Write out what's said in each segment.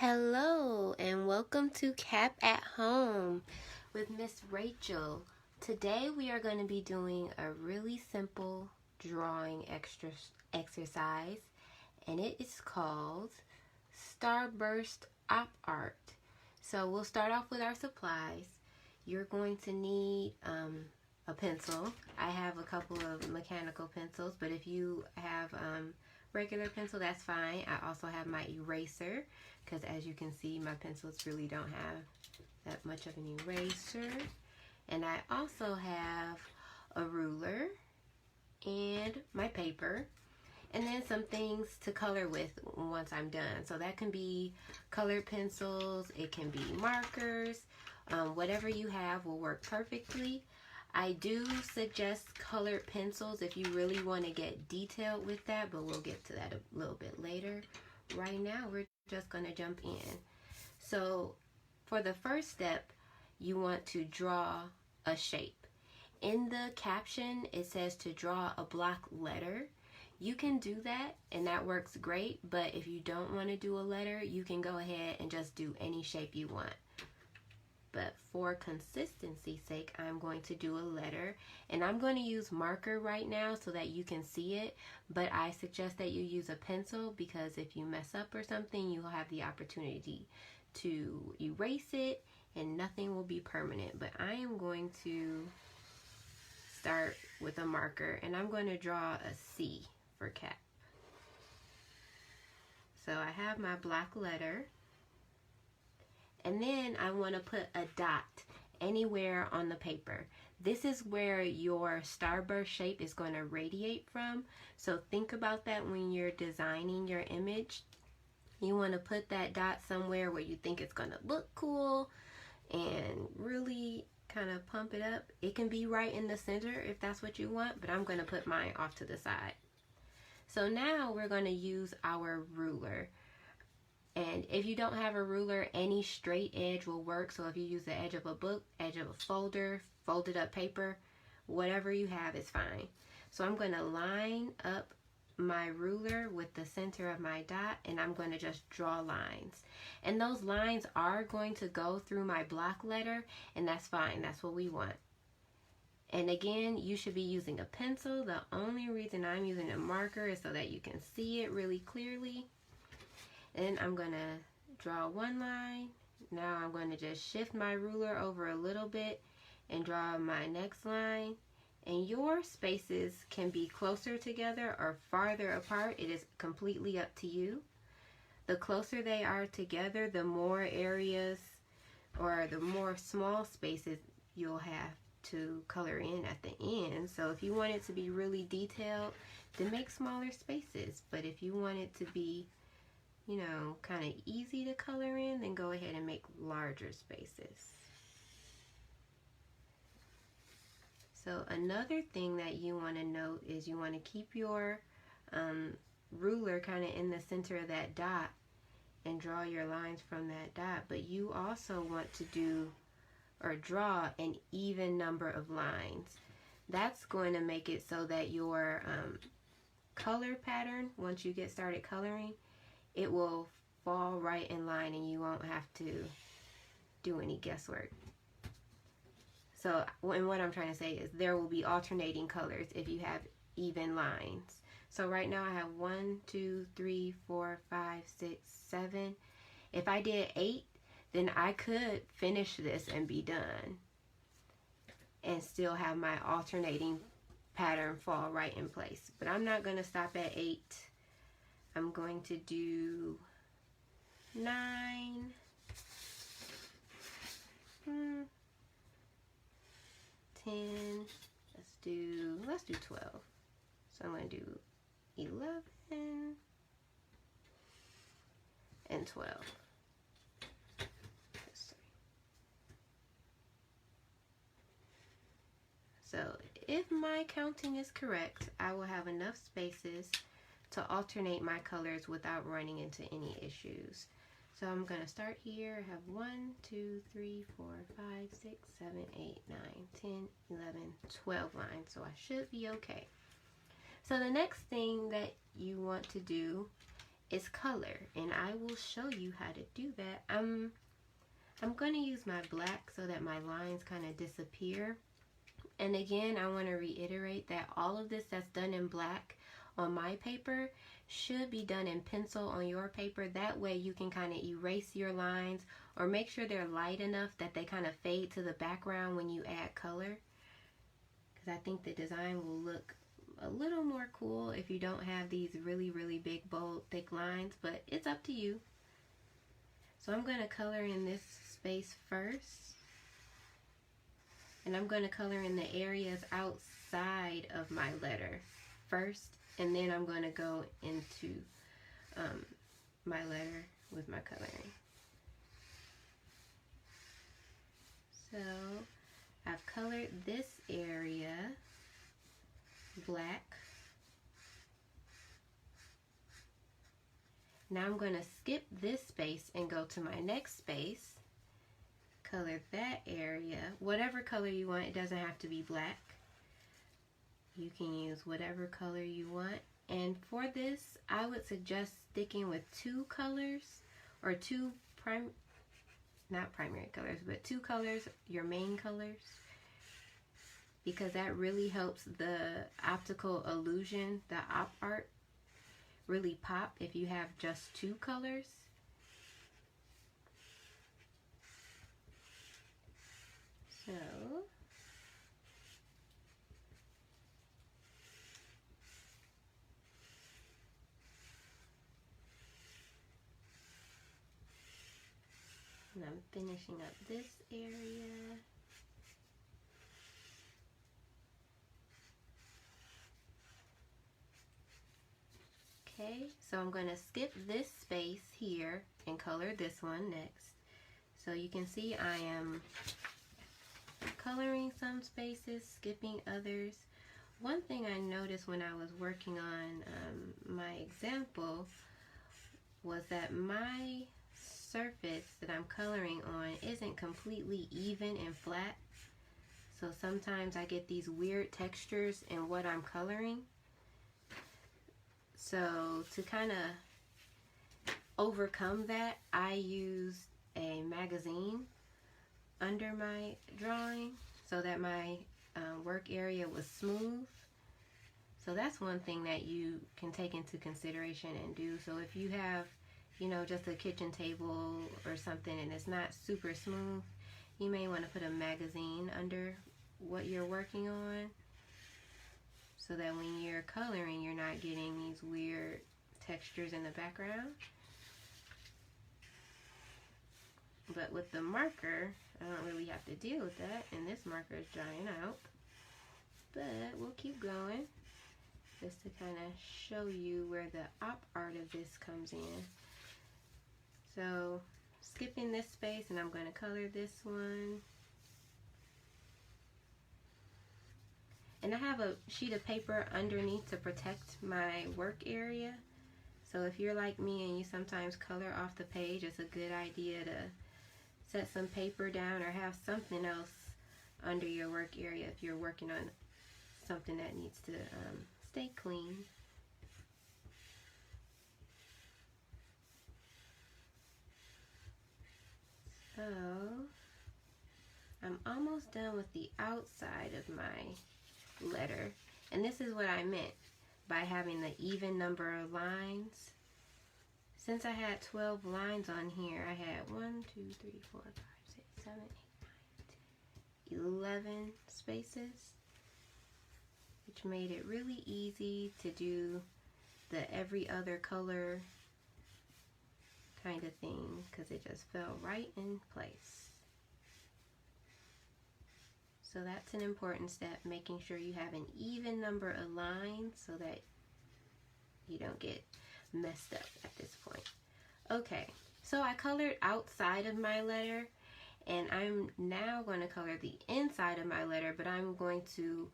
Hello and welcome to Cap at Home with Miss Rachel. Today we are going to be doing a really simple drawing exercise, and it is called Starburst Op Art. So we'll start off with our supplies. You're going to need a pencil. I have a couple of mechanical pencils, but if you have regular pencil, that's fine. I also have my eraser, because as you can see, my pencils really don't have that much of an eraser. And I also have a ruler and my paper, and then some things to color with once I'm done. So that can be colored pencils, it can be markers, whatever you have will work perfectly. I do suggest colored pencils if you really want to get detailed with that, but we'll get to that a little bit later. Right now, we're just going to jump in. So for the first step, you want to draw a shape. In the caption, it says to draw a block letter. You can do that, and that works great, but if you don't want to do a letter, you can go ahead and just do any shape you want. But for consistency's sake, I'm going to do a letter, and I'm going to use marker right now so that you can see it, but I suggest that you use a pencil, because if you mess up or something, you'll have the opportunity to erase it and nothing will be permanent. But I am going to start with a marker, and I'm going to draw a C for cap. So I have my black letter. And then I want to put a dot anywhere on the paper. This is where your starburst shape is going to radiate from. So think about that when you're designing your image. You want to put that dot somewhere where you think it's going to look cool and really kind of pump it up. It can be right in the center if that's what you want, but I'm going to put mine off to the side. So now we're going to use our ruler. And if you don't have a ruler, any straight edge will work. So if you use the edge of a book, edge of a folder, folded up paper, whatever you have is fine. So I'm going to line up my ruler with the center of my dot, and I'm going to just draw lines. And those lines are going to go through my block letter, and that's fine. That's what we want. And again, you should be using a pencil. The only reason I'm using a marker is so that you can see it really clearly. Then I'm going to draw one line. Now I'm going to just shift my ruler over a little bit and draw my next line. And your spaces can be closer together or farther apart. It is completely up to you. The closer they are together, the more areas or the more small spaces you'll have to color in at the end. So if you want it to be really detailed, then make smaller spaces. But if you want it to be, you know, kind of easy to color in, then go ahead and make larger spaces. So another thing that you want to note is you want to keep your ruler kind of in the center of that dot and draw your lines from that dot, but you also want to do or draw an even number of lines. That's going to make it so that your color pattern, once you get started coloring, it will fall right in line and you won't have to do any guesswork. So, and what I'm trying to say is there will be alternating colors if you have even lines. So right now I have 1, 2, 3, 4, 5, 6, 7. If I did 8, then I could finish this and be done and still have my alternating pattern fall right in place. But I'm not going to stop at 8. I'm going to do 9, 10, let's do 12. So I'm going to do 11 and 12. So if my counting is correct, I will have enough spaces to alternate my colors without running into any issues. So I'm going to start here. I have 1, 2, 3, 4, 5, 6, 7, 8, 9, 10, 11, 12 lines. So I should be okay. So the next thing that you want to do is color, and I will show you how to do that. I'm going to use my black so that my lines kind of disappear. And again, I want to reiterate that all of this that's done in black on my paper should be done in pencil on your paper. That way you can kind of erase your lines or make sure they're light enough that they kind of fade to the background when you add color. Because I think the design will look a little more cool if you don't have these really, really big, bold, thick lines, but it's up to you. So I'm going to color in this space first. And I'm going to color in the areas outside of my letter first. And then I'm going to go into my letter with my coloring. So I've colored this area black. Now I'm going to skip this space and go to my next space. Color that area, whatever color you want. It doesn't have to be black. You can use whatever color you want. And for this, I would suggest sticking with two colors, or two not primary colors, but two colors, your main colors, because that really helps the optical illusion, the op art, really pop if you have just two colors. So and I'm finishing up this area. Okay, so I'm going to skip this space here and color this one next. So you can see I am coloring some spaces, skipping others. One thing I noticed when I was working on my example was that my surface that I'm coloring on isn't completely even and flat. So sometimes I get these weird textures in what I'm coloring. So to kind of overcome that, I used a magazine under my drawing so that my work area was smooth. So that's one thing that you can take into consideration and do. So if you have, you know, just a kitchen table or something and it's not super smooth, you may want to put a magazine under what you're working on, so that when you're coloring, you're not getting these weird textures in the background. But with the marker, I don't really have to deal with that, and this marker is drying out. But we'll keep going, just to kind of show you where the op art of this comes in. So, skipping this space, and I'm going to color this one. And I have a sheet of paper underneath to protect my work area. So if you're like me and you sometimes color off the page, it's a good idea to set some paper down or have something else under your work area if you're working on something that needs to stay clean. So I'm almost done with the outside of my letter, and this is what I meant by having the even number of lines. Since I had 12 lines on here, I had 1, 2, 3, 4, 5, 6, 7, 8, 9, 10, 11 spaces, which made it really easy to do the every other color kind of thing, because it just fell right in place. So that's an important step, making sure you have an even number of lines so that you don't get messed up at this point. Okay, so I colored outside of my letter, and I'm now going to color the inside of my letter, but I'm going to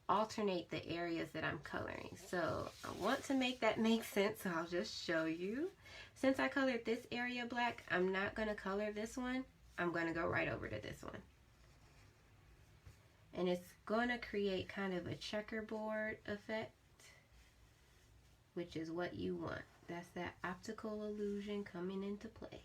alternate the areas that I'm coloring. So I want to make that make sense, so I'll just show you. Since I colored this area black, I'm not going to color this one. I'm going to go right over to this one. And it's going to create kind of a checkerboard effect, which is what you want. That's that optical illusion coming into play.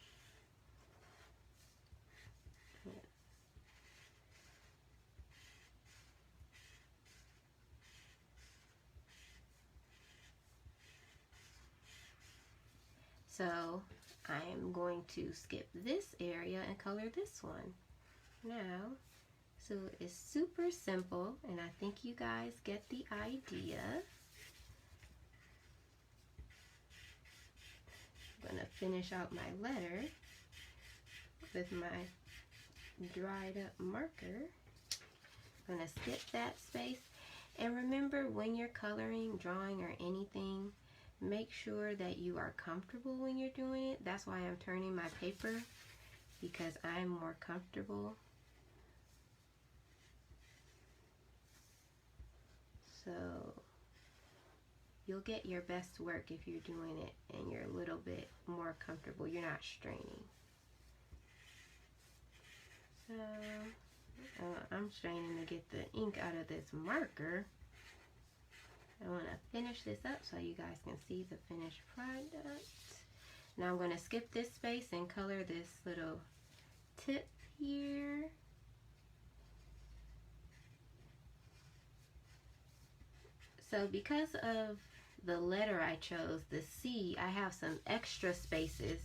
So I'm going to skip this area and color this one now. So it's super simple, and I think you guys get the idea. I'm gonna finish out my letter with my dried up marker. I'm gonna skip that space. And remember, when you're coloring, drawing, or anything, make sure that you are comfortable when you're doing it. That's why I'm turning my paper, because I'm more comfortable. So you'll get your best work if you're doing it and you're a little bit more comfortable. You're not straining. So I'm straining to get the ink out of this marker. I want to finish this up so you guys can see the finished product. Now I'm going to skip this space and color this little tip here. So because of the letter I chose, the C, I have some extra spaces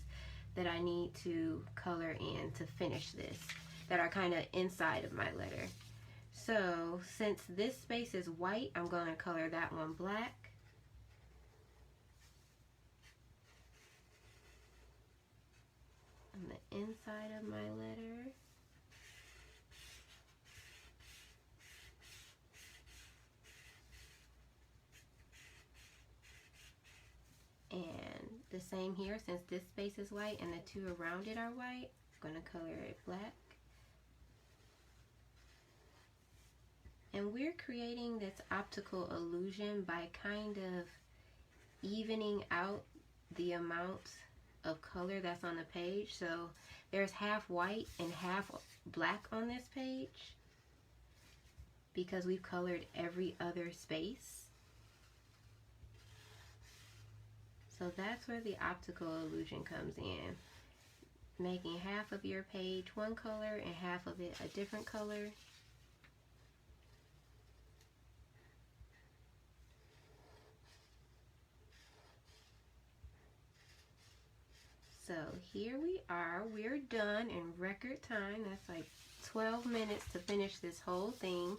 that I need to color in to finish this, that are kind of inside of my letter. So since this space is white, I'm going to color that one black. On the inside of my letter. And the same here, since this space is white and the two around it are white, I'm going to color it black. And we're creating this optical illusion by kind of evening out the amount of color that's on the page. So there's half white and half black on this page because we've colored every other space. So that's where the optical illusion comes in. Making half of your page one color and half of it a different color. So here we are, we're done in record time. That's like 12 minutes to finish this whole thing.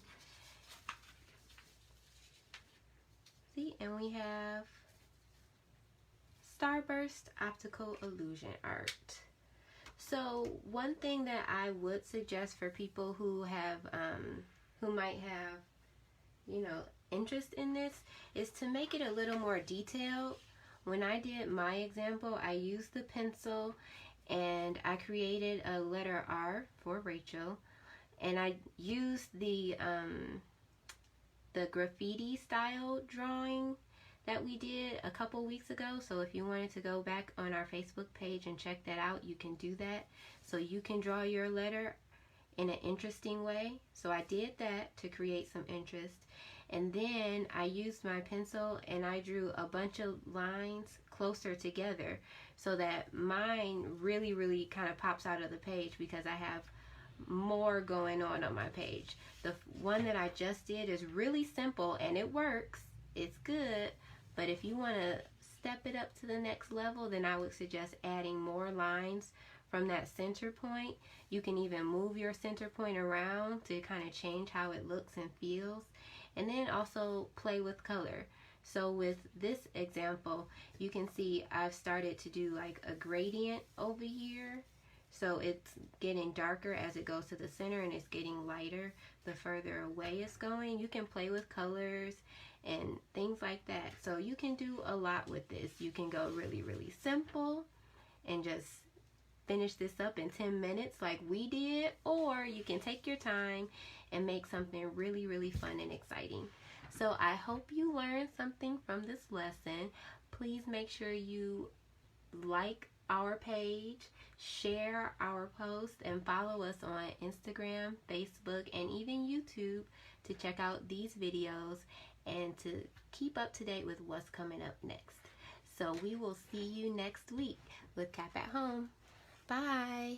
See, and we have Starburst Optical Illusion Art. So one thing that I would suggest for people who have, who might have, you know, interest in this, is to make it a little more detailed. When I did my example, I used the pencil and I created a letter R for Rachel, and I used the graffiti style drawing that we did a couple weeks ago. So if you wanted to go back on our Facebook page and check that out, you can do that. So you can draw your letter in an interesting way. So I did that to create some interest. And then I used my pencil and I drew a bunch of lines closer together so that mine really kind of pops out of the page, because I have more going on my page. The one that I just did is really simple and it works. It's good. But if you want to step it up to the next level, then I would suggest adding more lines from that center point. You can even move your center point around to kind of change how it looks and feels. And then also play with color. So with this example, you can see I've started to do like a gradient over here. So it's getting darker as it goes to the center, and it's getting lighter the further away it's going. You can play with colors and things like that. So you can do a lot with this. You can go really simple and just finish this up in 10 minutes like we did, or you can take your time and make something really fun and exciting. So I hope you learned something from this lesson. Please make sure you like our page, share our post, and follow us on Instagram, Facebook, and even YouTube to check out these videos and to keep up to date with what's coming up next. So we will see you next week with Cap at Home. Bye.